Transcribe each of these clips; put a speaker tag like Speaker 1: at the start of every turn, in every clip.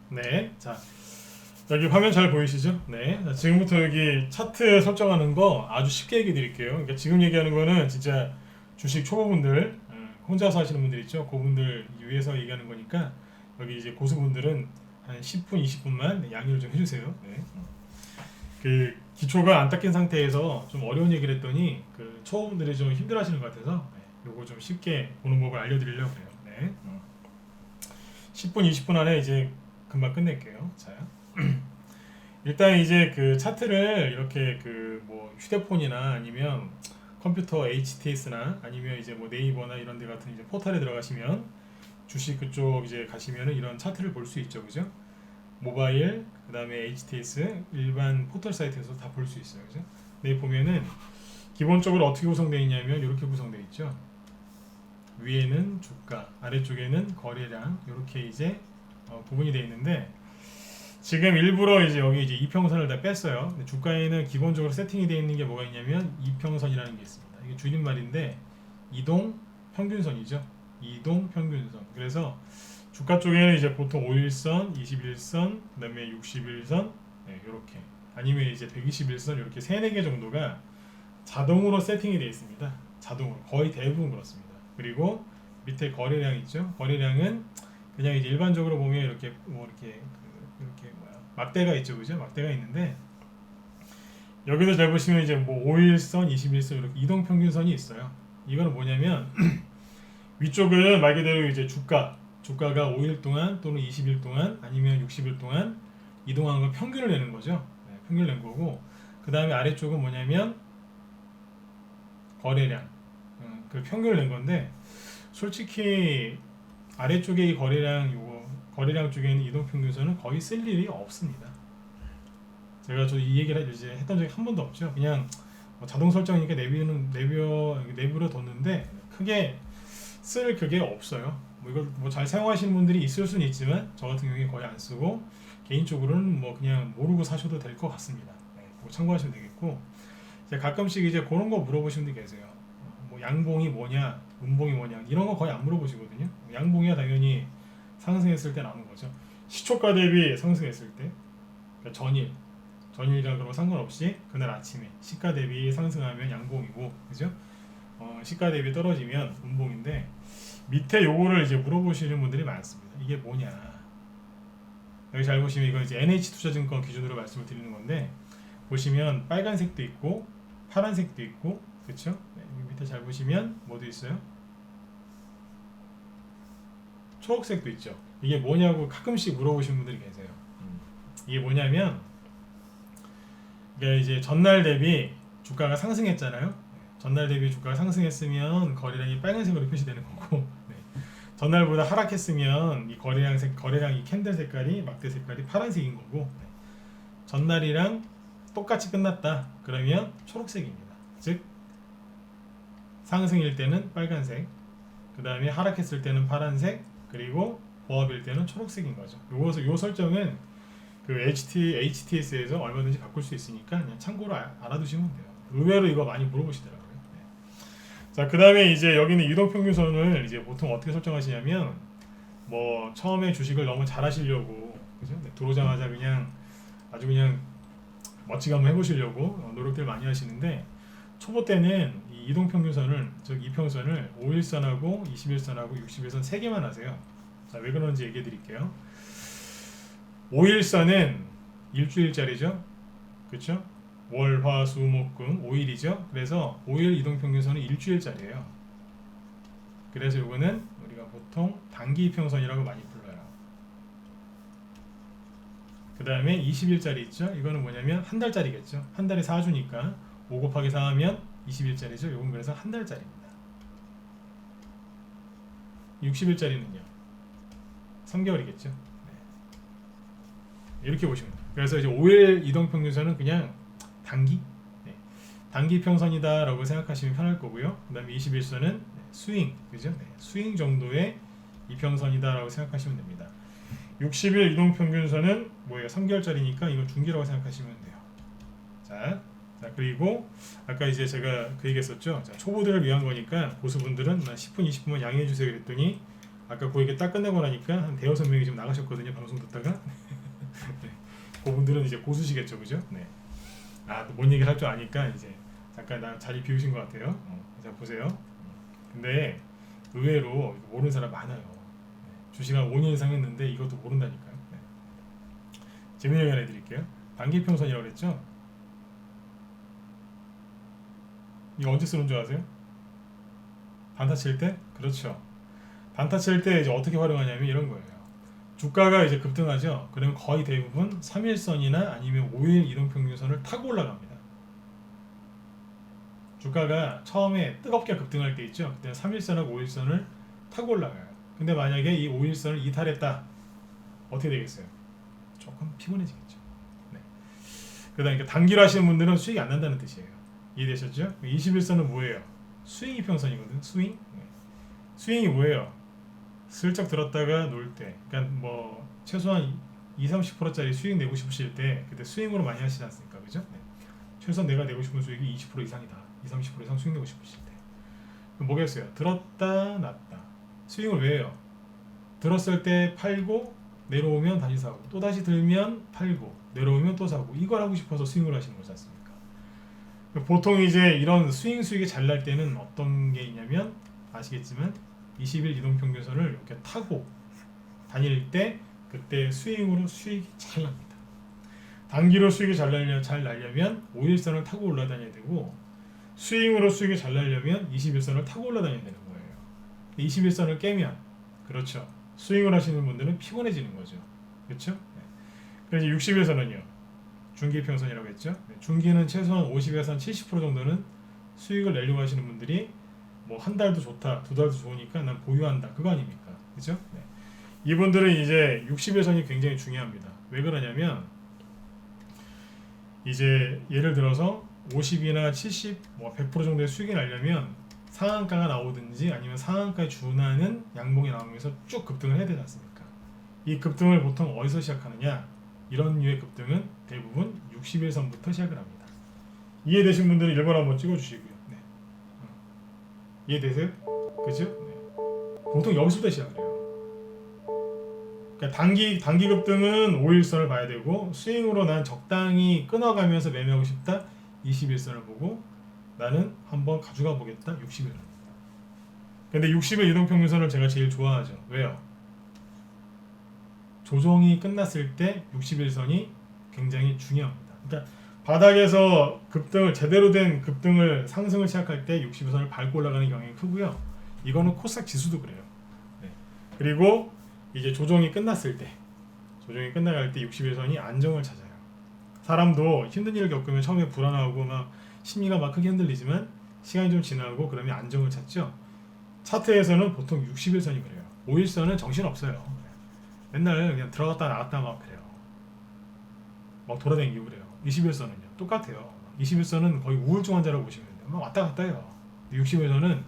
Speaker 1: 네. 자, 여기 화면 잘 보이시죠? 네. 자, 지금부터 여기 차트 설정하는 거 아주 쉽게 얘기해 드릴게요. 그러니까 지금 얘기하는 거는 진짜 주식 초보분들, 혼자서 하시는 분들 있죠? 그분들 위해서 얘기하는 거니까 여기 이제 고수분들은 한 10분, 20분만 양해를 좀 해주세요. 네. 그 기초가 안 닦인 상태에서 좀 어려운 얘기를 했더니 그 초보분들이 좀 힘들어하시는 것 같아서 요거 좀 쉽게 보는 법을 알려드리려고 해요. 네. 10분, 20분 안에 이제 금방 끝낼게요. 자, 일단 이제 그 차트를 이렇게 그 뭐 휴대폰이나 아니면 컴퓨터 HTS나 아니면 이제 뭐 네이버나 이런 데 같은 이제 포털에 들어가시면 주식 그쪽 이제 가시면은 이런 차트를 볼 수 있죠, 그죠? 모바일, 그다음에 HTS 일반 포털 사이트에서 다 볼 수 있어요, 그죠? 네, 보면은 기본적으로 어떻게 구성되어 있냐면 이렇게 구성되어 있죠. 위에는 주가, 아래쪽에는 거래량 이렇게 이제 구분이 되어 있는데 지금 일부러 이제 여기 이제 이평선을 다 뺐어요. 근데 주가에는 기본적으로 세팅이 되어 있는 게 뭐가 있냐면 이평선이라는 게 있습니다. 이게 줄임말인데 이동 평균선이죠. 이동 평균선. 그래서 주가 쪽에는 이제 보통 5일선, 21선, 그다음에 61선, 네, 이렇게 아니면 이제 121선 이렇게 3, 4개 정도가 자동으로 세팅이 되어 있습니다. 자동으로 거의 대부분 그렇습니다. 그리고 밑에 거래량 있죠. 거래량은 그냥 이제 일반적으로 보면 이렇게 뭐 이렇게 뭐야 막대가 있죠, 그죠? 막대가 있는데 여기도 잘 보시면 이제 뭐 5일선, 21선 이렇게 이동 평균선이 있어요. 이거는 뭐냐면 위쪽은 말 그대로 이제 주가가 5일 동안 또는 20일 동안 아니면 60일 동안 이동한 걸 평균을 내는 거죠. 네, 평균을 낸 거고 그 다음에 아래쪽은 뭐냐면 거래량 그 평균을 낸 건데 솔직히 아래쪽에 이 거래량 쪽에 있는 이동평균선은 거의 쓸 일이 없습니다. 제가 이 얘기를 이제 했던 적이 한 번도 없죠. 그냥 뭐 자동 설정이니까 내비로 뒀는데 크게 쓸 그게 없어요. 뭐 이걸 뭐 잘 사용하시는 분들이 있을 수는 있지만 저 같은 경우에 거의 안 쓰고 개인적으로는 뭐 그냥 모르고 사셔도 될 것 같습니다. 네, 뭐 참고하시면 되겠고 가끔씩 이제 그런 거 물어보시는 분들 계세요. 뭐 양봉이 뭐냐, 음봉이 뭐냐 이런 거 거의 안 물어보시거든요. 양봉이야 당연히 상승했을 때 나오는 거죠. 시초가 대비 상승했을 때 그러니까 전일이랑 그런 거 상관없이 그날 아침에 시가 대비 상승하면 양봉이고 그죠? 시가 대비 떨어지면 음봉인데 밑에 요거를 이제 물어보시는 분들이 많습니다. 이게 뭐냐? 여기 잘 보시면 이거 이제 NH투자증권 기준으로 말씀을 드리는 건데 보시면 빨간색도 있고 파란색도 있고 그렇죠? 네, 여기 밑에 잘 보시면 뭐도 있어요? 초록색도 있죠. 이게 뭐냐고 가끔씩 물어보시는 분들이 계세요. 이게 뭐냐면 이게 이제 전날 대비 주가가 상승했잖아요. 전날 대비 주가가 상승했으면 거래량이 빨간색으로 표시되는 거고 네. 전날보다 하락했으면 이 거래량 이 캔들 색깔이 막대 색깔이 파란색인 거고 네. 전날이랑 똑같이 끝났다 그러면 초록색입니다. 즉 상승일 때는 빨간색, 그 다음에 하락했을 때는 파란색, 그리고 보합일 때는 초록색인 거죠. 요 설정은 그 HTS에서 얼마든지 바꿀 수 있으니까 그냥 참고로 알아두시면 돼요. 의외로 이거 많이 물어보시더라고요. 네. 자, 그 다음에 이제 여기는 이동평균선을 이제 보통 어떻게 설정하시냐면 뭐 처음에 주식을 너무 잘하시려고 그죠? 네, 들어오자마자 그냥 아주 그냥 멋지게 한번 해보시려고 노력들 많이 하시는데 초보 때는 이 이동평균선을 즉 이평선을 5일선하고 21선하고 60일선 3개만 하세요. 자, 왜 그러는지 얘기해 드릴게요. 5일선은 일주일짜리죠. 그렇죠? 월, 화, 수, 목, 금 5일이죠. 그래서 5일 이동평균선은 일주일짜리예요. 그래서 이거는 우리가 보통 단기 이평선이라고 많이 불러요. 그 다음에 20일짜리 있죠. 이거는 뭐냐면 한 달짜리겠죠. 한 달에 4주니까 5 곱하기 4 하면 20일짜리죠. 이건 그래서 한 달짜리입니다. 60일짜리는요. 3개월이겠죠. 이렇게 보시면 돼요. 그래서 이제 5일 이동평균선은 그냥 단기 단기 평선이다라고 생각하시면 편할 거고요. 그 다음에 21선은 스윙, 그죠? 스윙 정도의 이평선이다라고 생각하시면 됩니다. 60일 이동평균선은 뭐예요? 3개월짜리니까 이거 중기라고 생각하시면 돼요. 자, 그리고 아까 이제 제가 그 얘기했었죠. 자, 초보들을 위한 거니까 고수분들은 10분, 20분만 양해해 주세요 그랬더니 아까 고객이 딱 끝내고 나니까 한 대여섯 명이 지금 나가셨거든요. 방송 듣다가. 네. 그분들은 이제 고수시겠죠, 그죠? 네. 뭔 얘기를 할 줄 아니까 이제 잠깐 나 자리 비우신 것 같아요. 자 보세요. 근데 의외로 모르는 사람 많아요. 네. 주식 한 5년 이상 했는데 이것도 모른다니까요. 네. 재밌는 얘기 해드릴게요. 단기평선이라고 그랬죠? 이거 언제 쓰는 줄 아세요? 단타 칠 때? 그렇죠. 단타 칠 때 이제 어떻게 활용하냐면 이런 거예요. 주가가 이제 급등하죠. 그러면 거의 대부분 3일선이나 아니면 5일 이동평균선을 타고 올라갑니다. 주가가 처음에 뜨겁게 급등할 때 있죠. 그때는 3일선하고 5일선을 타고 올라가요. 근데 만약에 이 5일선을 이탈했다. 어떻게 되겠어요? 조금 피곤해지겠죠. 네. 그러니까 단기로 하시는 분들은 수익이 안 난다는 뜻이에요. 이해되셨죠? 21선은 뭐예요? 스윙 이평선이거든. 스윙. 네. 스윙이 뭐예요? 슬쩍 들었다가 놀 때, 그러니까 뭐 최소한 2-30%짜리 수익 내고 싶으실 때 그때 스윙으로 많이 하시지 않습니까? 그죠? 네. 최소한 내가 내고 싶은 수익이 20% 이상이다. 20-30% 이상 수익 내고 싶으실 때. 그럼 뭐겠어요? 들었다 놨다. 스윙을 왜 해요? 들었을 때 팔고 내려오면 다시 사고, 또 다시 들면 팔고 내려오면 또 사고, 이걸 하고 싶어서 스윙을 하시는 거지 않습니까? 보통 이제 이런 스윙 수익이 잘 날 때는 어떤 게 있냐면 아시겠지만 20일 이동평균선을 이렇게 타고 다닐 때 그때 스윙으로 수익이 잘 납니다. 단기로 수익이 잘 날려면 5일선을 타고 올라다녀야 되고, 스윙으로 수익이 잘 날려면 21선을 타고 올라다녀야 되는 거예요. 21선을 깨면, 그렇죠, 스윙을 하시는 분들은 피곤해지는 거죠. 그렇죠? 네. 그래서 60일선은요 중기평선이라고 했죠. 네. 중기는 최소한 50에서 70% 정도는 수익을 내려고 하시는 분들이 뭐 한 달도 좋다, 두 달도 좋으니까 난 보유한다, 그거 아닙니까? 그죠? 네. 이분들은 이제 60일선이 굉장히 중요합니다. 왜 그러냐면 이제 예를 들어서 50이나 70, 뭐 100% 정도의 수익이 나려면 상한가가 나오든지 아니면 상한가에 준하는 양봉이 나오면서 쭉 급등을 해야 되지 않습니까? 이 급등을 보통 어디서 시작하느냐? 이런 류의 급등은 대부분 60일선부터 시작을 합니다. 이해되신 분들은 1번 한번 찍어주시고요. 네. 이해되세요? 그죠? 네. 보통 여기서부터 시작을 해요. 그러니까 단기 급등은 5일선을 봐야 되고, 스윙으로 난 적당히 끊어가면서 매매하고 싶다, 21선을 보고 나는 한번 가져가 보겠다, 60일. 근데 60일 이동평균선을 제가 제일 좋아하죠. 왜요? 조정이 끝났을 때 61선이 굉장히 중요합니다. 그러니까 바닥에서 급등을, 제대로 된 급등을, 상승을 시작할 때 60선을 밟고 올라가는 경향이 크고요. 이거는 코스닥 지수도 그래요. 네. 그리고 이제 조정이 끝났을 때, 조정이 끝나갈 때 61선이 안정을 찾아요. 사람도 힘든 일을 겪으면 처음에 불안하고 막 심리가 막 크게 흔들리지만 시간이 좀 지나고 그러면 안정을 찾죠. 차트에서는 보통 60일선이 그래요. 5일선은 정신없어요. 맨날 그냥 들어갔다 나갔다 막 그래요. 막 돌아다니고 그래요. 21선은요 똑같아요. 21선은 거의 우울증 환자라고 보시면 돼요. 막 왔다 갔다 해요. 60일선은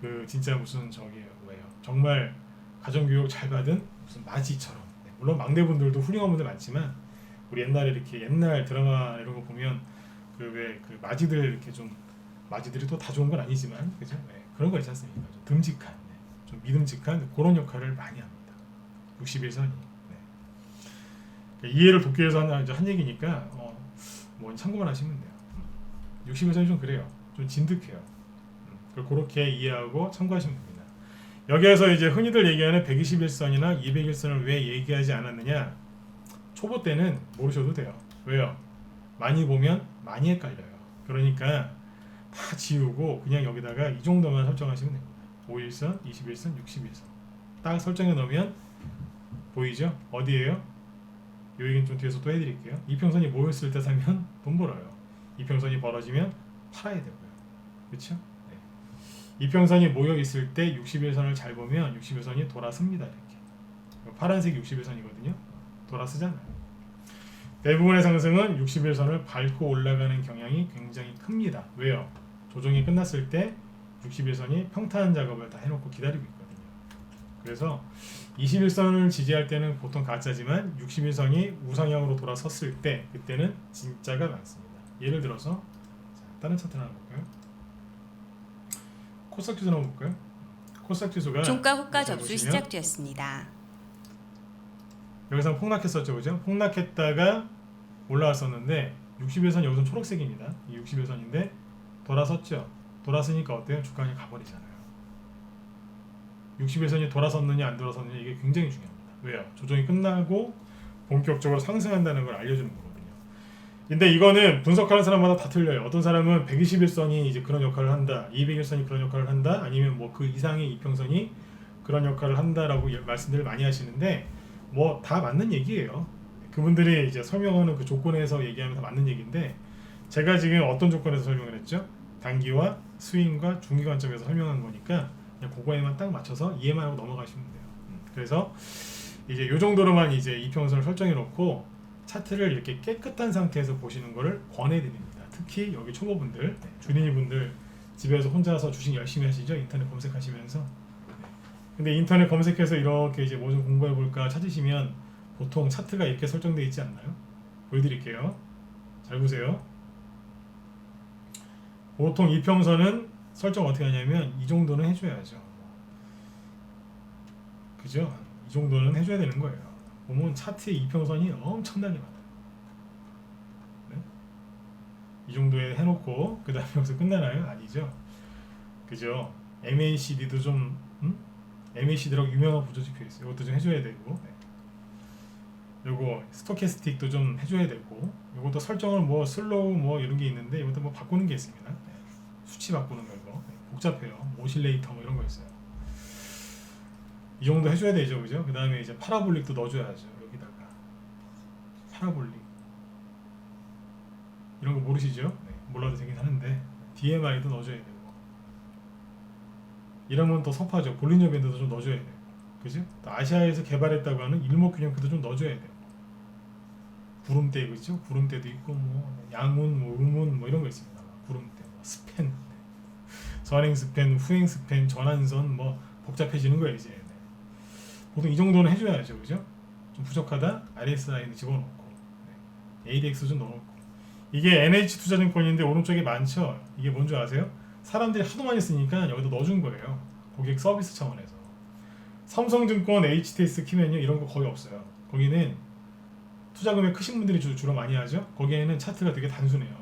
Speaker 1: 그 진짜 무슨 저기예요. 뭐예요? 정말 가정교육 잘 받은 무슨 마지처럼. 네, 물론 막내분들도 훌륭한 분들 많지만 우리 옛날에 이렇게 옛날 드라마 이런 거 보면 그 왜 그 마지들 이렇게 좀, 마지들이 또 다 좋은 건 아니지만 그죠? 네, 그런 거 있지 않습니까? 좀 듬직한, 네, 좀 믿음직한 그런 역할을 많이 합니다. 61선이. 네. 그러니까 이해를 돕기 위해서 한 얘기니까 뭐 참고만 하시면 돼요. 61선이 좀 그래요. 좀 진득해요. 그렇게 이해하고 참고하시면 됩니다. 여기에서 이제 흔히들 얘기하는 121선이나 201선을 왜 얘기하지 않았느냐? 초보 때는 모르셔도 돼요. 왜요? 많이 보면 많이 헷갈려요. 그러니까 다 지우고 그냥 여기다가 이 정도만 설정하시면 됩니다. 5일선, 21선, 61선 딱 설정해 놓으면 보이죠? 어디에요? 이 얘기는 좀 뒤에서 또 해드릴게요. 이평선이 모였을 때 사면 돈 벌어요. 이평선이 벌어지면 팔아야 되고요. 그렇죠? 네. 이평선이 모여 있을 때 61선을 잘 보면 61선이 돌아섭니다. 이렇게 파란색이 61선이거든요. 돌아서잖아요. 대부분의 상승은 61선을 밟고 올라가는 경향이 굉장히 큽니다. 왜요? 조정이 끝났을 때 61선이 평탄 작업을 다 해놓고 기다리고 있거든요. 그래서 21선을 지지할 때는 보통 가짜지만 61선이 우상향으로 돌아섰을 때 그때는 진짜가 많습니다. 예를 들어서 다른 차트를 하나 볼까요? 코스닥 지수 한번 볼까요? 코스닥 지수가
Speaker 2: 종가 호가
Speaker 1: 여기서
Speaker 2: 접수
Speaker 1: 보시면
Speaker 2: 시작되었습니다.
Speaker 1: 여기서 폭락했었죠, 그죠? 폭락했다가 올라왔었는데 60일선 여기서 초록색입니다. 이 60일선인데 돌아섰죠. 돌아서니까 어때요? 주가 그냥 가버리잖아요. 60일선이 돌아섰느냐 안 돌아섰느냐 이게 굉장히 중요합니다. 왜요? 조정이 끝나고 본격적으로 상승한다는 걸 알려주는 거거든요. 근데 이거는 분석하는 사람마다 다 틀려요. 어떤 사람은 121선이 이제 그런 역할을 한다, 201선이 그런 역할을 한다, 아니면 뭐 그 이상의 이평선이 그런 역할을 한다라고 말씀들을 많이 하시는데 뭐 다 맞는 얘기예요. 그분들이 이제 설명하는 그 조건에서 얘기하면 다 맞는 얘기인데 제가 지금 어떤 조건에서 설명을 했죠? 단기와 스윙과 중기 관점에서 설명한 거니까 그냥 그거에만 딱 맞춰서 이해만 하고 넘어가시면 돼요. 그래서 이제 요 정도로만 이제 이평선을 설정해 놓고 차트를 이렇게 깨끗한 상태에서 보시는 거를 권해드립니다. 특히 여기 초보분들, 주린이분들 집에서 혼자서 주식 열심히 하시죠? 인터넷 검색하시면서. 근데 인터넷 검색해서 이렇게 이제 뭐 좀 공부해 볼까 찾으시면 보통 차트가 이렇게 설정되어 있지 않나요? 보여드릴게요. 잘 보세요. 보통 이평선은 설정 어떻게 하냐면 이 정도는 해줘야죠. 그죠? 이 정도는 해줘야 되는 거예요. 보면 차트의 이평선이 엄청나게 많아요. 네? 이 정도에 해놓고 그 다음에 여기서 끝나나요? 아니죠. 그죠? MACD도 좀 MACD라고 유명한 보조지표 있어요. 이것도 좀 해줘야 되고 요거 스토캐스틱도 좀 해줘야 되고 요것도 설정을 뭐 슬로우 뭐 이런 게 있는데 이것도 뭐 바꾸는 게 있습니다. 수치 바꾸는 거 이거 복잡해요. 오실레이터 뭐 이런 거 있어요. 이 정도 해줘야 되죠, 그죠? 그 다음에 이제 파라볼릭도 넣어줘야죠. 여기다가 파라볼릭 이런 거 모르시죠? 네, 몰라도 되긴 하는데 DMI도 넣어줘야 되고 이러면 또 섭하죠. 볼리니어 밴드도 좀 넣어줘야 돼요. 그죠? 또 아시아에서 개발했다고 하는 일목균형표도 좀 넣어줘야 돼요. 구름대 그죠? 구름대도 있고 뭐 양운, 뭐 음운 뭐 이런 거 있습니다. 구름대, 뭐 스팬, 선행 스팬, 후행 스팬, 전환선 뭐 복잡해지는 거예요 이제. 네. 보통 이 정도는 해줘야죠, 그죠? 좀 부족하다 RSI는 집어넣고 ADX 좀 넣어놓고 이게 NH투자증권인데 오른쪽에 많죠? 이게 뭔지 아세요? 사람들이 하도 많이 쓰니까 여기다 넣어준 거예요. 고객 서비스 차원에서. 삼성증권 HTS 키면요 이런 거 거의 없어요. 거기는 투자금액 크신 분들이 주로 많이 하죠. 거기에는 차트가 되게 단순해요.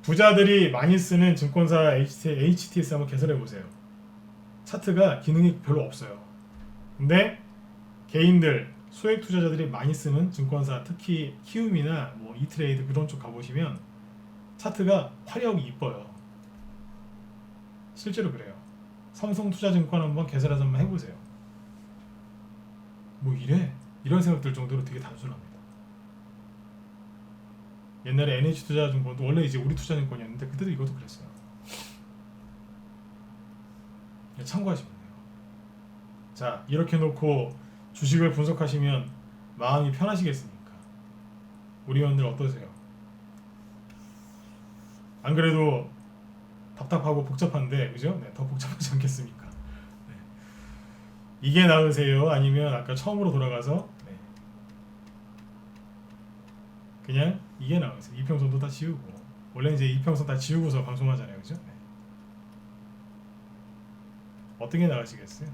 Speaker 1: 부자들이 많이 쓰는 증권사 HTS 한번 개설해 보세요. 차트가 기능이 별로 없어요. 근데 개인들 소액 투자자들이 많이 쓰는 증권사 특히 키움이나 뭐 이트레이드 그런 쪽 가보시면 차트가 화려하게 이뻐요. 실제로 그래요. 삼성투자증권 한번 개설해서 한번 해보세요. 뭐 이래? 이런 생각 들 정도로 되게 단순합니다. 옛날에 NH투자증권도 원래 이제 우리투자증권이었는데 그때도 이것도 그랬어요. 참고하시면 돼요. 자, 이렇게 놓고 주식을 분석하시면 마음이 편하시겠습니까? 우리 회원들 어떠세요? 안 그래도 답답하고 복잡한데 그죠? 네, 더 복잡하지 않겠습니까? 네. 이게 나으세요? 아니면 아까 처음으로 돌아가서 그냥 이게 나으세요? 이평선도 다 지우고 원래 이제 이평선 다 지우고서 방송하잖아요, 그죠? 네. 어떤 게 나으시겠어요?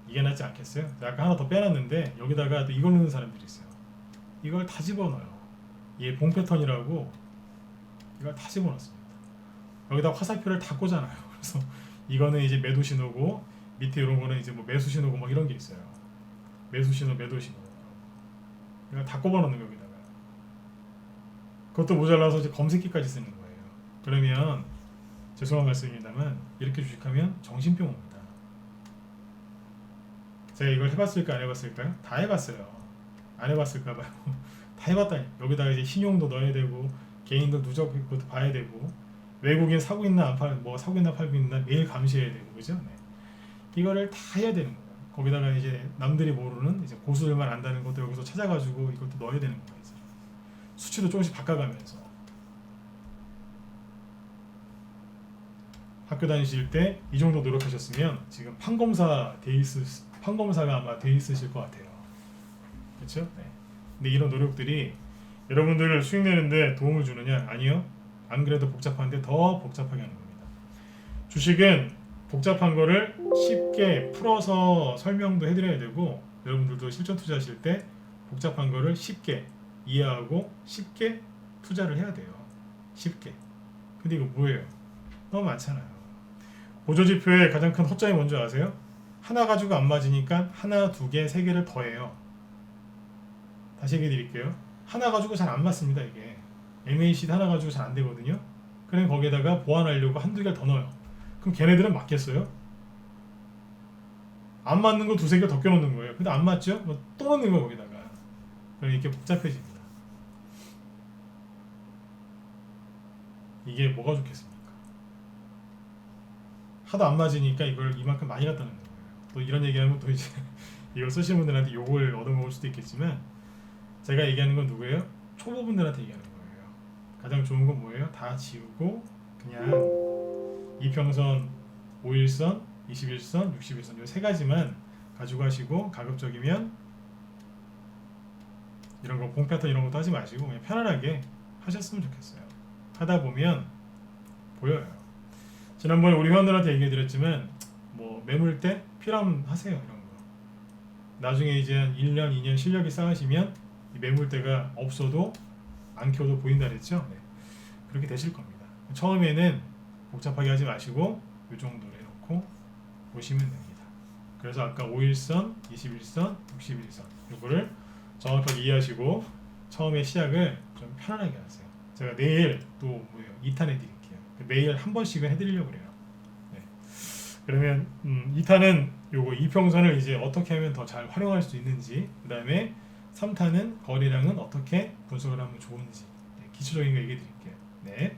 Speaker 1: 이게 낫지 않겠어요? 아까 하나 더 빼놨는데 여기다가 또 이걸 넣는 사람들이 있어요. 이걸 다 집어넣어요. 얘 봉 패턴이라고 이걸 다 집어넣습니다. 여기다 화살표를 다 꽂아놔요. 그래서 이거는 이제 매도 신호고 밑에 이런 거는 이제 뭐 매수 신호고 뭐 이런 게 있어요. 매수 신호, 매도 신호. 이거 다 꼽아놓는 여기다가. 그것도 모자라서 이제 검색기까지 쓰는 거예요. 그러면 죄송한 말씀입니다만 이렇게 주식하면 정신병 옵니다. 제가 이걸 해봤을까 안 해봤을까요? 다 해봤어요. 안 해봤을까봐요. 다 해봤다니. 여기다가 이제 신용도 넣어야 되고 개인들 누적 그것도 봐야 되고 외국인 사고 있나 안 팔, 뭐 사고 있나 팔고 있나 매일 감시해야 되고 그죠? 네. 이거를 다 해야 되는 거예요. 거기다가 이제 남들이 모르는 이제 고수들만 안다는 것도 여기서 찾아가지고 이것도 넣어야 되는 거예요. 수치도 조금씩 바꿔가면서 학교 다니실 때 이 정도 노력하셨으면 지금 판검사가 아마 돼 있으실 것 같아요. 그렇죠? 네. 근데 이런 노력들이 여러분들을 수익 내는데 도움을 주느냐? 아니요. 안 그래도 복잡한데 더 복잡하게 하는 겁니다. 주식은 복잡한 거를 쉽게 풀어서 설명도 해드려야 되고 여러분들도 실전 투자하실 때 복잡한 거를 쉽게 이해하고 쉽게 투자를 해야 돼요. 쉽게. 근데 이거 뭐예요? 너무 많잖아요. 보조지표의 가장 큰 허점이 뭔지 아세요? 하나 가지고 안 맞으니까 하나, 두 개, 세 개를 더해요. 다시 얘기해 드릴게요. 하나 가지고 잘 안 맞습니다. 이게 MACD 하나 가지고 잘 안 되거든요. 그럼 거기에다가 보완하려고 한두 개를 더 넣어요. 그럼 걔네들은 맞겠어요? 안 맞는 거 두세 개 더 껴놓는 거예요. 근데 안 맞죠? 또 넣는 거 거기다가. 그럼 이렇게 복잡해집니다. 이게 뭐가 좋겠습니까? 하도 안 맞으니까 이걸 이만큼 많이 갖다 놓는 거예요. 또 이런 얘기하면 또 이제 이걸 쓰시는 분들한테 욕을 얻어먹을 수도 있겠지만 제가 얘기하는 건 누구예요? 초보분들한테 얘기하는 거예요. 가장 좋은 건 뭐예요? 다 지우고 그냥 이평선, 5일선, 21선, 61선 이 세 가지만 가지고 하시고 가급적이면 이런 거 봉 패턴 이런 것도 하지 마시고 그냥 편안하게 하셨으면 좋겠어요. 하다 보면 보여요. 지난번에 우리 회원들한테 얘기해 드렸지만 뭐 매물대 필요하면 하세요. 이런 거. 나중에 이제 한 1년, 2년 실력이 쌓으시면 이 매물대가 없어도 안 켜도 보인다 그랬죠? 네. 그렇게 되실 겁니다. 처음에는 복잡하게 하지 마시고 이 정도로 해놓고 보시면 됩니다. 그래서 아까 5일선, 21선, 61선 이거를 정확하게 이해하시고 처음에 시작을 좀 편안하게 하세요. 제가 내일 또 뭐예요? 2탄 해드릴게요. 매일 한 번씩은 해드리려고 그래요. 네. 그러면 2탄은 요거 이평선을 이제 어떻게 하면 더 잘 활용할 수 있는지, 그 다음에 3탄은 거래량은 어떻게 분석을 하면 좋은지, 네, 기초적인 거 얘기해 드릴게요. 네.